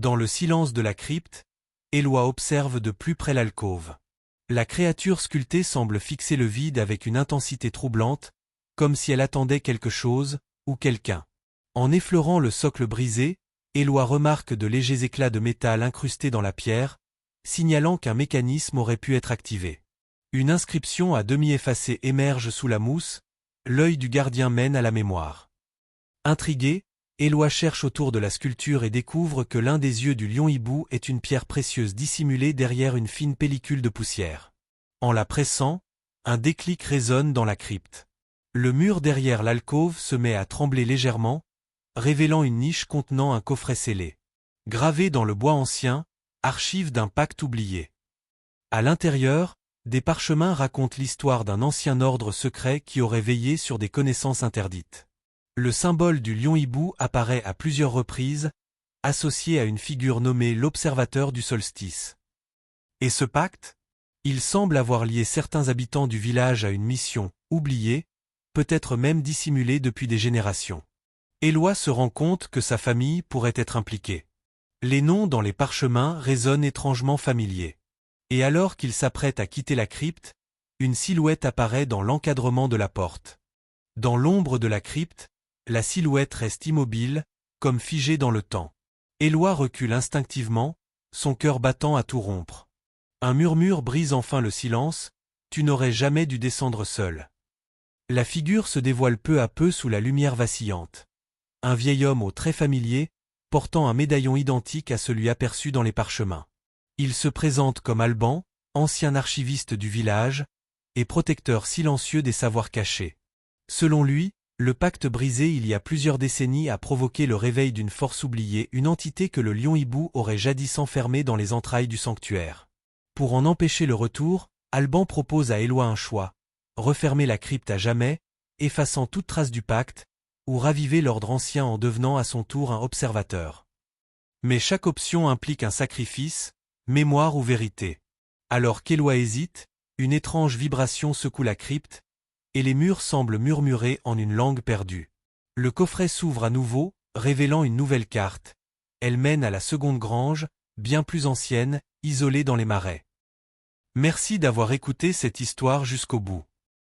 Dans le silence de la crypte, Eloi observe de plus près l'alcôve. La créature sculptée semble fixer le vide avec une intensité troublante, comme si elle attendait quelque chose, ou quelqu'un. En effleurant le socle brisé, Eloi remarque de légers éclats de métal incrustés dans la pierre, signalant qu'un mécanisme aurait pu être activé. Une inscription à demi effacée émerge sous la mousse, l'œil du gardien mène à la mémoire. Intrigué, Eloi cherche autour de la sculpture et découvre que l'un des yeux du lion-hibou est une pierre précieuse dissimulée derrière une fine pellicule de poussière. En la pressant, un déclic résonne dans la crypte. Le mur derrière l'alcôve se met à trembler légèrement, révélant une niche contenant un coffret scellé. Gravé dans le bois ancien, archive d'un pacte oublié. À l'intérieur, des parchemins racontent l'histoire d'un ancien ordre secret qui aurait veillé sur des connaissances interdites. Le symbole du lion-hibou apparaît à plusieurs reprises, associé à une figure nommée l'observateur du solstice. Et ce pacte? Il semble avoir lié certains habitants du village à une mission oubliée, peut-être même dissimulée depuis des générations. Eloi se rend compte que sa famille pourrait être impliquée. Les noms dans les parchemins résonnent étrangement familiers. Et alors qu'il s'apprête à quitter la crypte, une silhouette apparaît dans l'encadrement de la porte. Dans l'ombre de la crypte, la silhouette reste immobile, comme figée dans le temps. Eloi recule instinctivement, son cœur battant à tout rompre. Un murmure brise enfin le silence, « Tu n'aurais jamais dû descendre seul ». La figure se dévoile peu à peu sous la lumière vacillante. Un vieil homme aux traits familiers, portant un médaillon identique à celui aperçu dans les parchemins. Il se présente comme Alban, ancien archiviste du village, et protecteur silencieux des savoirs cachés. Selon lui, le pacte brisé il y a plusieurs décennies a provoqué le réveil d'une force oubliée, une entité que le lion-hibou aurait jadis enfermée dans les entrailles du sanctuaire. Pour en empêcher le retour, Alban propose à Eloi un choix, refermer la crypte à jamais, effaçant toute trace du pacte, ou raviver l'ordre ancien en devenant à son tour un observateur. Mais chaque option implique un sacrifice, mémoire ou vérité. Alors qu'Eloi hésite, une étrange vibration secoue la crypte, et les murs semblent murmurer en une langue perdue. Le coffret s'ouvre à nouveau, révélant une nouvelle carte. Elle mène à la seconde grange, bien plus ancienne, isolée dans les marais. Merci d'avoir écouté cette histoire jusqu'au bout.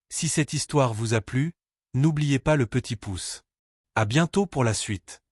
Si cette histoire vous a plu, n'oubliez pas le petit pouce. À bientôt pour la suite.